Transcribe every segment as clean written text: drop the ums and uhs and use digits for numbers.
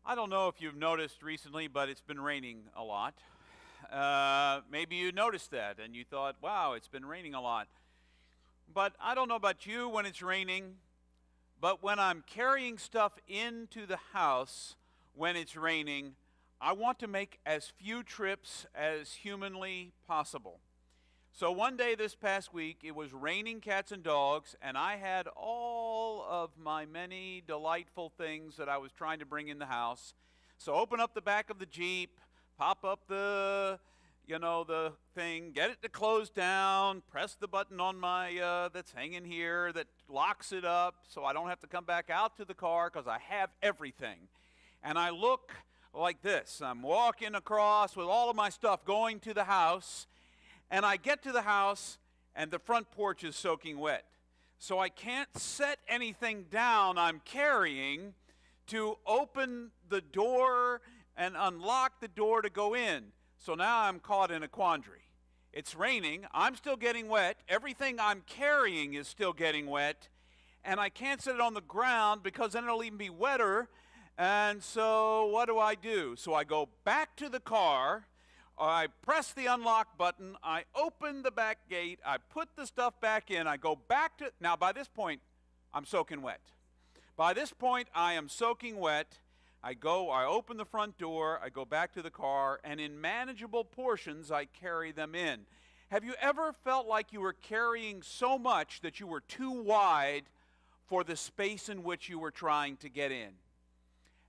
I don't know if you've noticed recently, but it's been raining a lot. Maybe you noticed that and you thought, wow, it's been raining a lot. But I don't know about you when it's raining, but when I'm carrying stuff into the house when it's raining, I want to make as few trips as humanly possible. So one day this past week, it was raining cats and dogs, and I had all of my many delightful things that I was trying to bring in the house. So open up the back of the Jeep, pop up the thing, get it to close down, press the button on my that's hanging here that locks it up so I don't have to come back out to the car because I have everything. And I look like this. I'm walking across with all of my stuff going to the house. And I get to the house, and the front porch is soaking wet. So I can't set anything down I'm carrying to open the door and unlock the door to go in. So now I'm caught in a quandary. It's raining, I'm still getting wet, everything I'm carrying is still getting wet, and I can't set it on the ground because then it'll even be wetter. And so what do? So I go back to the car, I press the unlock button, I open the back gate, I put the stuff back in, I go back to, now by this point, I'm soaking wet. By this point, I am soaking wet. I open the front door, I go back to the car, and in manageable portions, I carry them in. Have you ever felt like you were carrying so much that you were too wide for the space in which you were trying to get in?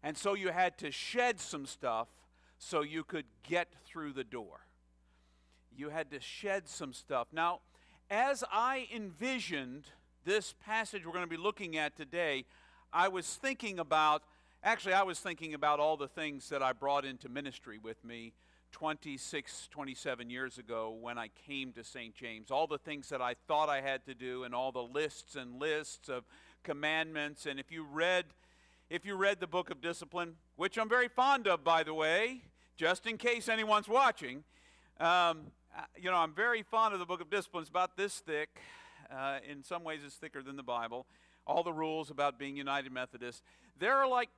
And so you had to shed some stuff so you could get through the door. You had to shed some stuff. Now, as I envisioned this passage we're going to be looking at today, I was thinking about all the things that I brought into ministry with me 26, 27 years ago when I came to St. James. All the things that I thought I had to do and all the lists and lists of commandments. And if you read the book of Discipline, which I'm very fond of, by the way, just in case anyone's watching, I'm very fond of the book of Discipline. It's about this thick. In some ways, it's thicker than the Bible. All the rules about being United Methodist. There are like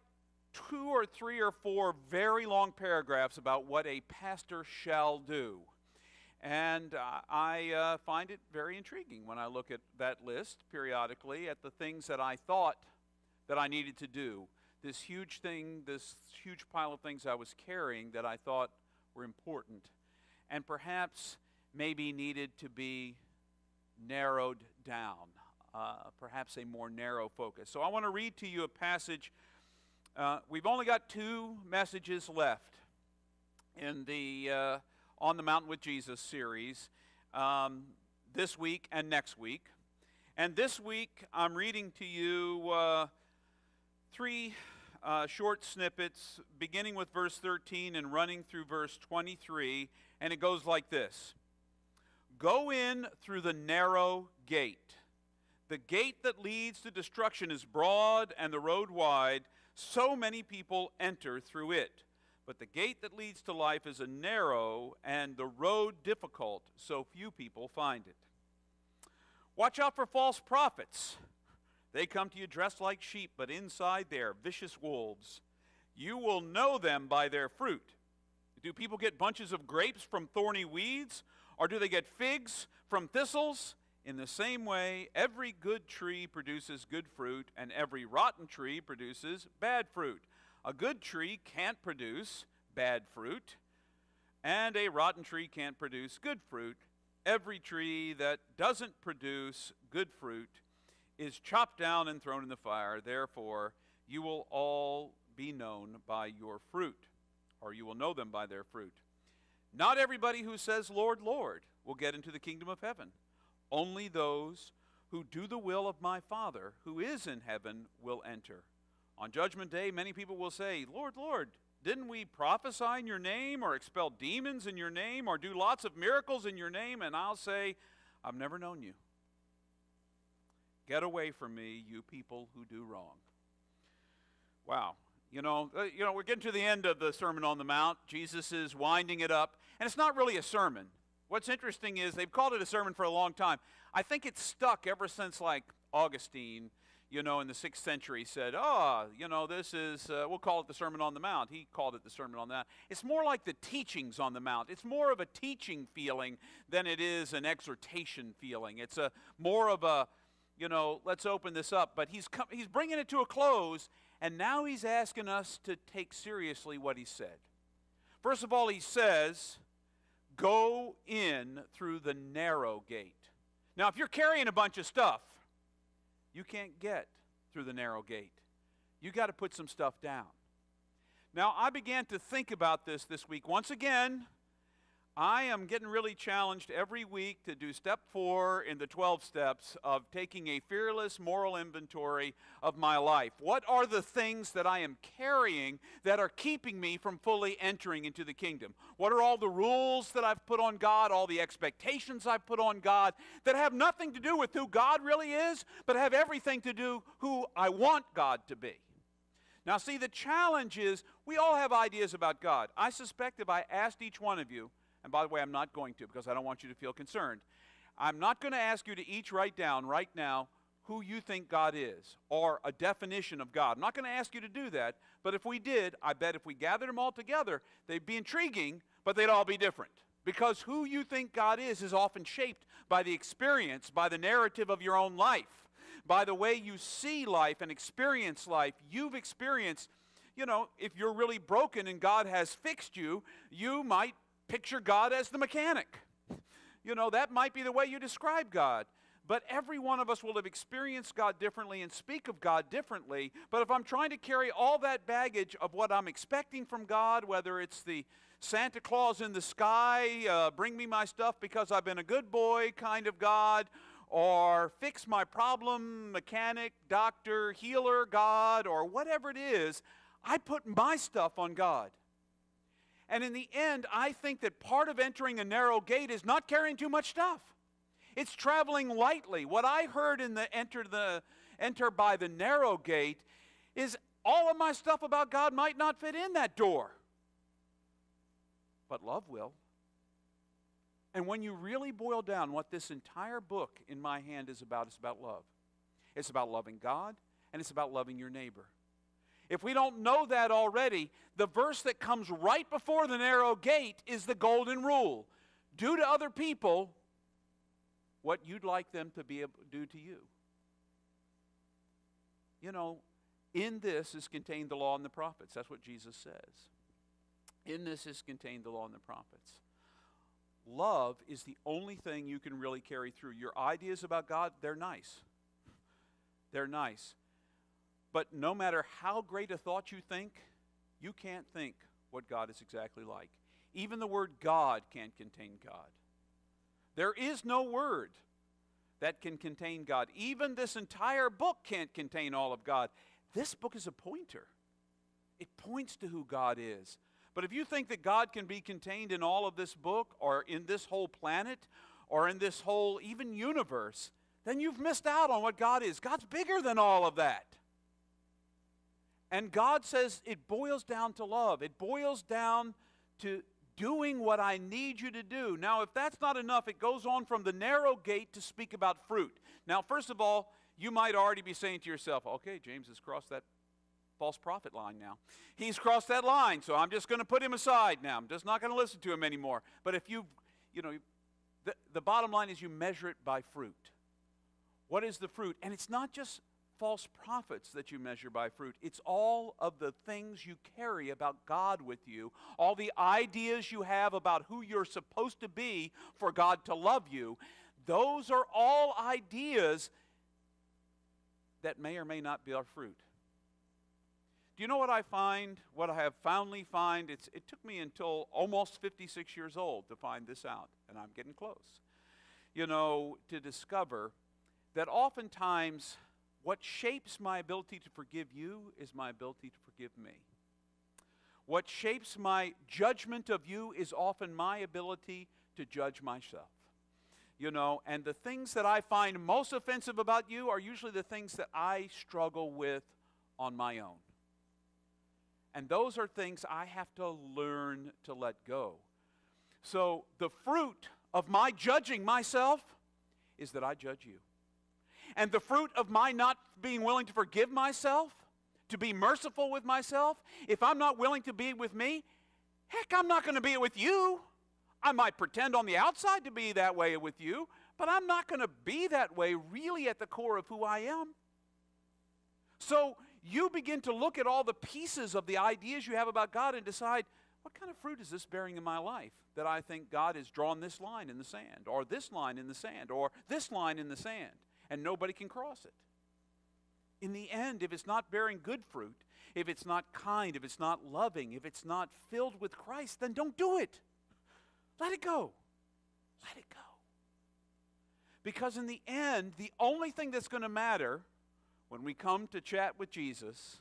2 or 3 or 4 very long paragraphs about what a pastor shall do. And I find it very intriguing when I look at that list periodically at the things that I thought that I needed to do. This huge pile of things I was carrying that I thought were important and perhaps maybe needed to be narrowed down, perhaps a more narrow focus. So I want to read to you a passage. We've only got 2 messages left in the On the Mountain with Jesus series, this week and next week. And this week I'm reading to you 3 short snippets, beginning with verse 13 and running through verse 23, and it goes like this. Go in through the narrow gate. The gate that leads to destruction is broad and the road wide. So many people enter through it. But the gate that leads to life is a narrow and the road difficult, so few people find it. Watch out for false prophets. They come to you dressed like sheep, but inside they are vicious wolves. You will know them by their fruit. Do people get bunches of grapes from thorny weeds, or do they get figs from thistles? In the same way, every good tree produces good fruit, and every rotten tree produces bad fruit. A good tree can't produce bad fruit, and a rotten tree can't produce good fruit. Every tree that doesn't produce good fruit is chopped down and thrown in the fire. Therefore, you will all be known by your fruit, or you will know them by their fruit. Not everybody who says, Lord, Lord, will get into the kingdom of heaven. Only those who do the will of my Father who is in heaven will enter. On Judgment Day, many people will say, Lord, Lord, didn't we prophesy in your name, or expel demons in your name, or do lots of miracles in your name? And I'll say, I've never known you. Get away from me, you people who do wrong. Wow. We're getting to the end of the Sermon on the Mount. Jesus is winding it up. And it's not really a sermon. What's interesting is they've called it a sermon for a long time. I think it's stuck ever since like Augustine, in the 6th century said, oh, this is, we'll call it the Sermon on the Mount. He called it the Sermon on the Mount. It's more like the teachings on the Mount. It's more of a teaching feeling than it is an exhortation feeling. It's more of a, let's open this up. But he's bringing it to a close, and now he's asking us to take seriously what he said. First of all, he says, go in through the narrow gate. Now, if you're carrying a bunch of stuff, you can't get through the narrow gate. You got to put some stuff down. Now, I began to think about this week. Once again, I am getting really challenged every week to do step 4 in the 12 steps of taking a fearless moral inventory of my life. What are the things that I am carrying that are keeping me from fully entering into the kingdom? What are all the rules that I've put on God, all the expectations I've put on God that have nothing to do with who God really is, but have everything to do who I want God to be? Now, see, the challenge is we all have ideas about God. I suspect if I asked each one of you, and by the way, I'm not going to because I don't want you to feel concerned. I'm not going to ask you to each write down right now who you think God is or a definition of God. I'm not going to ask you to do that, but if we did, I bet if we gathered them all together, they'd be intriguing, but they'd all be different. Because who you think God is often shaped by the experience, by the narrative of your own life, by the way you see life and experience life. You've experienced, if you're really broken and God has fixed you, you might picture God as the mechanic. That might be the way you describe God. But every one of us will have experienced God differently and speak of God differently. But if I'm trying to carry all that baggage of what I'm expecting from God, whether it's the Santa Claus in the sky, bring me my stuff because I've been a good boy kind of God, or fix my problem, mechanic, doctor, healer God, or whatever it is, I put my stuff on God. And in the end, I think that part of entering a narrow gate is not carrying too much stuff. It's traveling lightly. What I heard in the enter by the narrow gate is all of my stuff about God might not fit in that door. But love will. And when you really boil down what this entire book in my hand is about, it's about love. It's about loving God, and it's about loving your neighbor. If we don't know that already, the verse that comes right before the narrow gate is the golden rule. Do to other people what you'd like them to be able to do to you. In this is contained the law and the prophets. That's what Jesus says. In this is contained the law and the prophets. Love is the only thing you can really carry through. Your ideas about God, they're nice. They're nice. But no matter how great a thought you think, you can't think what God is exactly like. Even the word God can't contain God. There is no word that can contain God. Even this entire book can't contain all of God. This book is a pointer. It points to who God is. But if you think that God can be contained in all of this book or in this whole planet or in this whole even universe, then you've missed out on what God is. God's bigger than all of that. And God says it boils down to love. It boils down to doing what I need you to do. Now, if that's not enough, it goes on from the narrow gate to speak about fruit. Now, first of all, you might already be saying to yourself, okay, James has crossed that false prophet line now. He's crossed that line, so I'm just going to put him aside now. I'm just not going to listen to him anymore. But if the bottom line is you measure it by fruit. What is the fruit? And it's not just false prophets that you measure by fruit. It's all of the things you carry about God with you, all the ideas you have about who you're supposed to be for God to love you. Those are all ideas that may or may not be our fruit. Do you know what I find? What I have foundly find? It took me until almost 56 years old to find this out, and I'm getting close. To discover that oftentimes what shapes my ability to forgive you is my ability to forgive me. What shapes my judgment of you is often my ability to judge myself. And the things that I find most offensive about you are usually the things that I struggle with on my own. And those are things I have to learn to let go. So the fruit of my judging myself is that I judge you. And the fruit of my not being willing to forgive myself, to be merciful with myself, if I'm not willing to be with me, heck, I'm not going to be with you. I might pretend on the outside to be that way with you, but I'm not going to be that way really at the core of who I am. So you begin to look at all the pieces of the ideas you have about God and decide, what kind of fruit is this bearing in my life that I think God has drawn this line in the sand, or this line in the sand, or this line in the sand, and nobody can cross it? In the end, if it's not bearing good fruit, if it's not kind, if it's not loving, if it's not filled with Christ, then don't do it. Let it go. Let it go. Because in the end, the only thing that's going to matter when we come to chat with Jesus,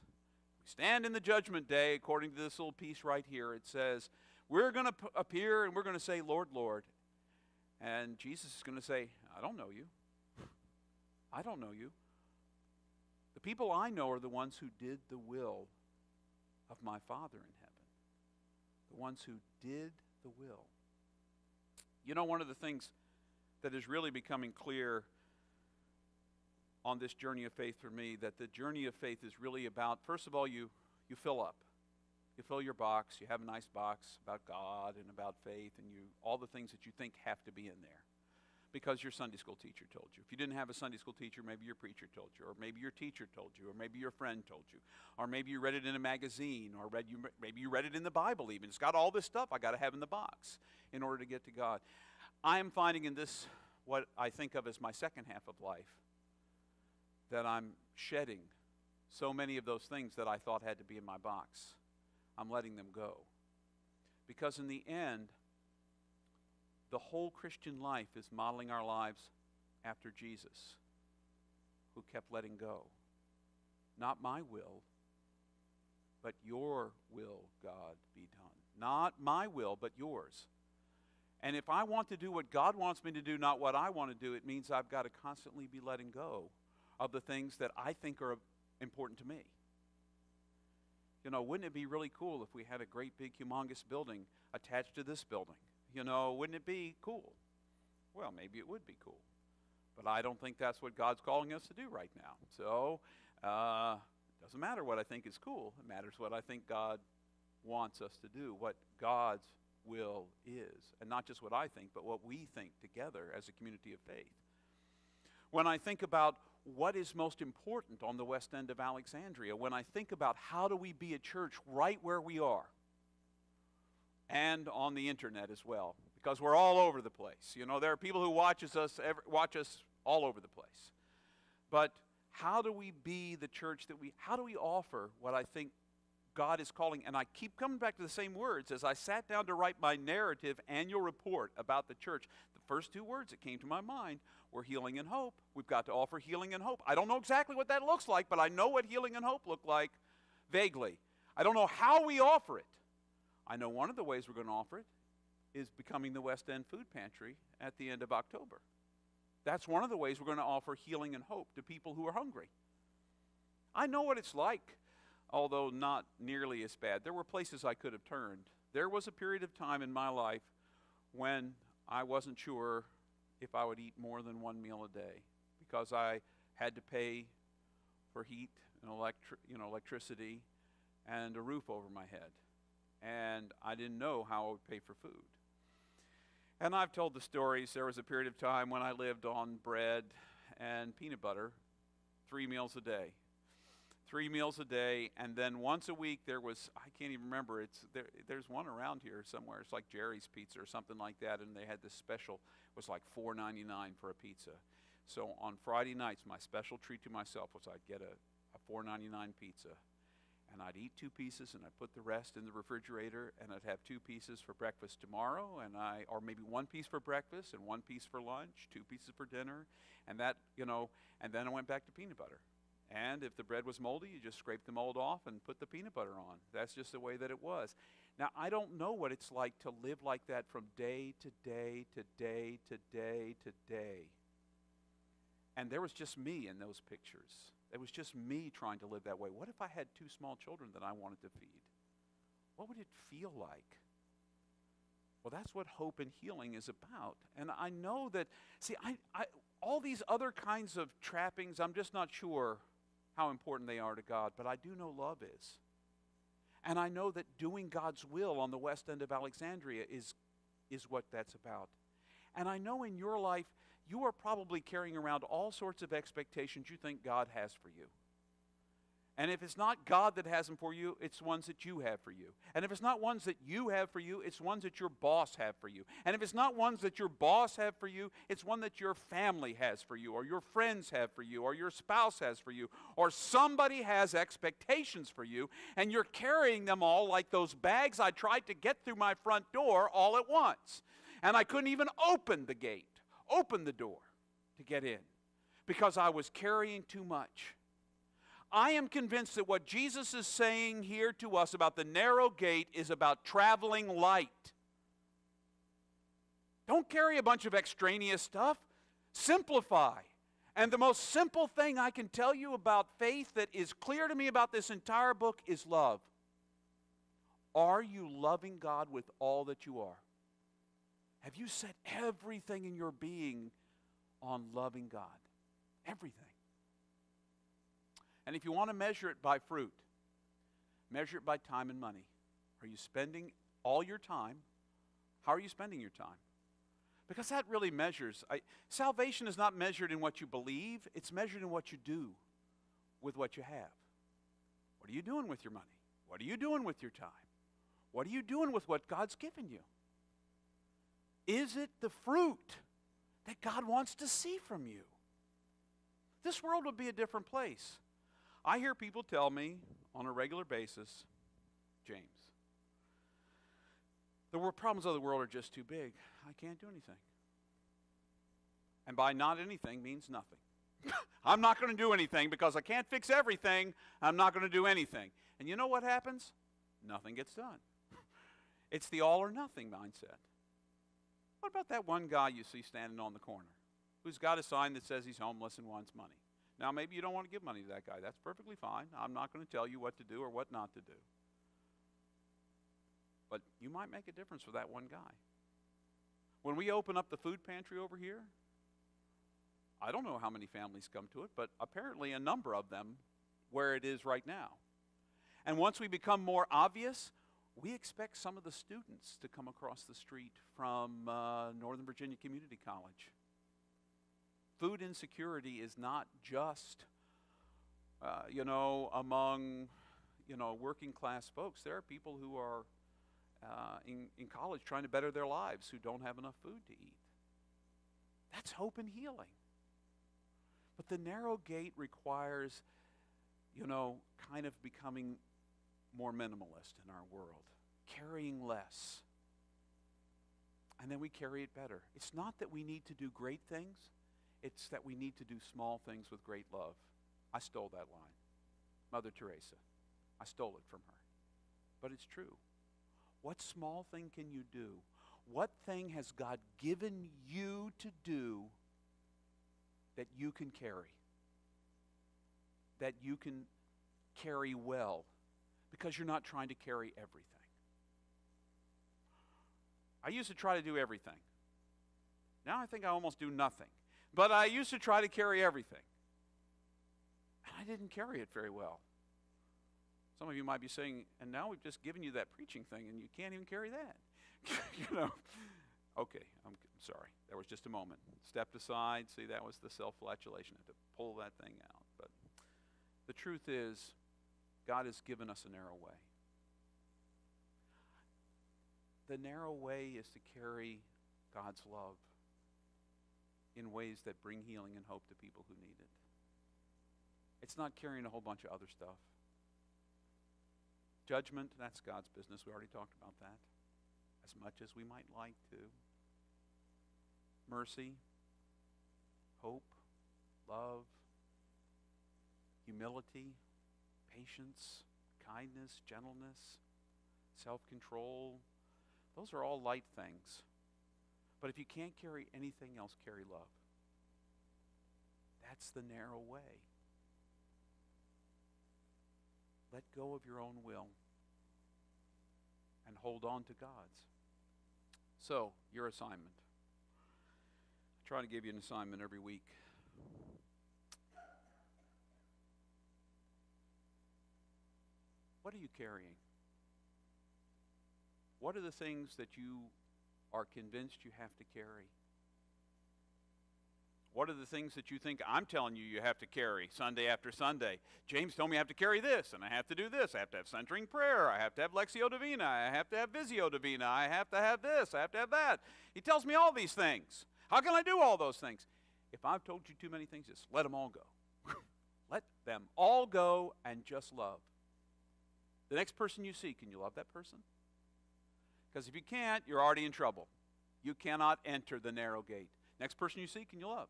we stand in the judgment day, according to this little piece right here, it says, we're going to appear and we're going to say, Lord, Lord. And Jesus is going to say, I don't know you. I don't know you. The people I know are the ones who did the will of my Father in heaven. The ones who did the will. You know, one of the things that is really becoming clear on this journey of faith for me, that the journey of faith is really about, first of all, you fill up. You fill your box, you have a nice box about God and about faith and all the things that you think have to be in there because your Sunday school teacher told you. If you didn't have a Sunday school teacher, maybe your preacher told you, or maybe your teacher told you, or maybe your friend told you, or maybe you read it in a magazine, or maybe you read it in the Bible even. It's got all this stuff I got to have in the box in order to get to God. I am finding in this, what I think of as my second half of life, that I'm shedding so many of those things that I thought had to be in my box. I'm letting them go. Because in the end, the whole Christian life is modeling our lives after Jesus, who kept letting go. Not my will, but your will, God, be done. Not my will, but yours. And if I want to do what God wants me to do, not what I want to do, it means I've got to constantly be letting go of the things that I think are important to me. You know, wouldn't it be really cool if we had a great big humongous building attached to this building? You know, wouldn't it be cool? Well, maybe it would be cool. But I don't think that's what God's calling us to do right now. So, it doesn't matter what I think is cool. It matters what I think God wants us to do, what God's will is. And not just what I think, but what we think together as a community of faith. When I think about what is most important on the west end of Alexandria, when I think about how do we be a church right where we are, and on the internet as well, because we're all over the place. You know, there are people who watch us all over the place. But how do we be the church how do we offer what I think God is calling? And I keep coming back to the same words. As I sat down to write my narrative annual report about the church, the first two words that came to my mind were healing and hope. We've got to offer healing and hope. I don't know exactly what that looks like, but I know what healing and hope look like vaguely. I don't know how we offer it. I know one of the ways we're going to offer it is becoming the West End Food Pantry at the end of October. That's one of the ways we're going to offer healing and hope to people who are hungry. I know what it's like, although not nearly as bad. There were places I could have turned. There was a period of time in my life when I wasn't sure if I would eat more than one meal a day because I had to pay for heat and electricity and a roof over my head. And I didn't know how I would pay for food. And I've told the stories. There was a period of time when I lived on bread and peanut butter 3 meals a day. 3 meals a day, and then once a week there was, I can't even remember, there's one around here somewhere. It's like Jerry's Pizza or something like that, and they had this special, it was like $4.99 for a pizza. So on Friday nights, my special treat to myself was I'd get a $4.99 pizza. And I'd eat 2 pieces, and I'd put the rest in the refrigerator, and I'd have 2 pieces for breakfast tomorrow, or maybe 1 piece for breakfast and 1 piece for lunch, 2 pieces for dinner, and that, and then I went back to peanut butter. And if the bread was moldy, you just scrape the mold off and put the peanut butter on. That's just the way that it was. Now, I don't know what it's like to live like that from day to day to day to day to day. And there was just me in those pictures. It was just me trying to live that way. What if I had 2 small children that I wanted to feed? What would it feel like? Well, that's what hope and healing is about. And I know that, all these other kinds of trappings, I'm just not sure how important they are to God, but I do know love is. And I know that doing God's will on the west end of Alexandria is what that's about. And I know in your life, you are probably carrying around all sorts of expectations you think God has for you. And if it's not God that has them for you, it's ones that you have for you. And if it's not ones that you have for you, it's ones that your boss have for you. And if it's not ones that your boss have for you, it's one that your family has for you, or your friends have for you, or your spouse has for you, or somebody has expectations for you, and you're carrying them all like those bags I tried to get through my front door all at once. And I couldn't even open the gate, open the door to get in, because I was carrying too much. I am convinced that what Jesus is saying here to us about the narrow gate is about traveling light. Don't carry a bunch of extraneous stuff. Simplify. And the most simple thing I can tell you about faith that is clear to me about this entire book is love. Are you loving God with all that you are? Have you set everything in your being on loving God? Everything. And if you want to measure it by fruit, measure it by time and money. Are you spending all your time? How are you spending your time? Because that really measures. Salvation is not measured in what you believe. It's measured in what you do with what you have. What are you doing with your money? What are you doing with your time? What are you doing with what God's given you? Is it the fruit that God wants to see from you? This world would be a different place. I hear people tell me on a regular basis, James, the problems of the world are just too big. I can't do anything. And by not anything means nothing. I'm not going to do anything because I can't fix everything. I'm not going to do anything. And you know what happens? Nothing gets done. It's the all or nothing mindset. What about that one guy you see standing on the corner who's got a sign that says he's homeless and wants money? Now, maybe you don't want to give money to that guy. That's perfectly fine. I'm not going to tell you what to do or what not to do. But you might make a difference for that one guy. When we open up the food pantry over here, I don't know how many families come to it, but apparently a number of them where it is right now. And once we become more obvious, we expect some of the students to come across the street from Northern Virginia Community College. Food insecurity is not just, among, working class folks. There are people who are in college trying to better their lives who don't have enough food to eat. That's hope and healing. But the narrow gate requires, kind of becoming more minimalist in our world, carrying less. And then we carry it better. It's not that we need to do great things. It's that we need to do small things with great love. I stole that line. Mother Teresa. I stole it from her. But it's true. What small thing can you do? What thing has God given you to do that you can carry? That you can carry well? Because you're not trying to carry everything. I used to try to do everything. Now I think I almost do nothing. But I used to try to carry everything. And I didn't carry it very well. Some of you might be saying, and now we've just given you that preaching thing and you can't even carry that. Okay, I'm sorry. That was just a moment. Stepped aside. See, that was the self-flatulation. I had to pull that thing out. But the truth is, God has given us a narrow way. The narrow way is to carry God's love in ways that bring healing and hope to people who need it. It's not carrying a whole bunch of other stuff. Judgment, that's God's business. We already talked about that. As much as we might like to. Mercy, hope, love, humility, patience, kindness, gentleness, self-control. Those are all light things. But if you can't carry anything else, carry love. That's the narrow way. Let go of your own will and hold on to God's. So, your assignment. Try to give you an assignment every week. What are you carrying? What are the things that you are convinced you have to carry? What are the things that you think I'm telling you have to carry Sunday after Sunday? James told me I have to carry this, and I have to do this. I have to have centering prayer. I have to have Lectio Divina. I have to have Visio Divina. I have to have this. I have to have that. He tells me all these things. How can I do all those things? If I've told you too many things, just let them all go. Let them all go and just love. The next person you see, can you love that person? Because if you can't, you're already in trouble. You cannot enter the narrow gate. Next person you see, can you love?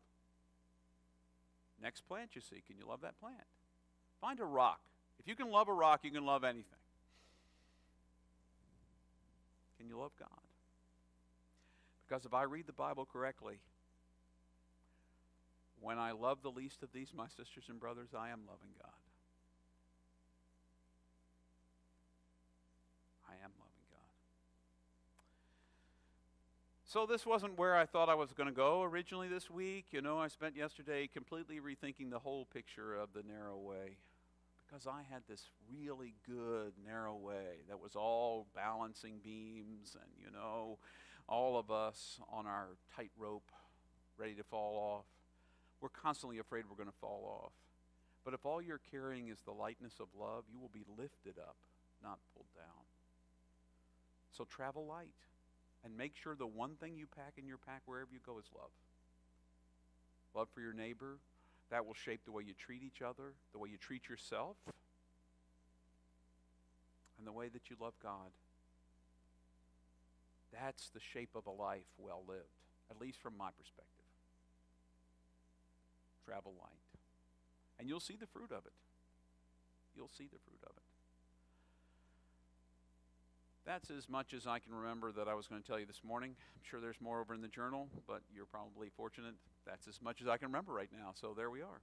Next plant you see, can you love that plant? Find a rock. If you can love a rock, you can love anything. Can you love God? Because if I read the Bible correctly, when I love the least of these, my sisters and brothers, I am loving God. I am loving God. So this wasn't where I thought I was going to go originally this week. You know, I spent yesterday completely rethinking the whole picture of the narrow way, because I had this really good narrow way that was all balancing beams and, you know, all of us on our tightrope ready to fall off. We're constantly afraid we're going to fall off. But if all you're carrying is the lightness of love, you will be lifted up, not pulled down. So travel light. And make sure the one thing you pack in your pack wherever you go is love. Love for your neighbor. That will shape the way you treat each other, the way you treat yourself, and the way that you love God. That's the shape of a life well lived, at least from my perspective. Travel light. And you'll see the fruit of it. You'll see the fruit of it. That's as much as I can remember that I was going to tell you this morning. I'm sure there's more over in the journal, but you're probably fortunate. That's as much as I can remember right now, so there we are.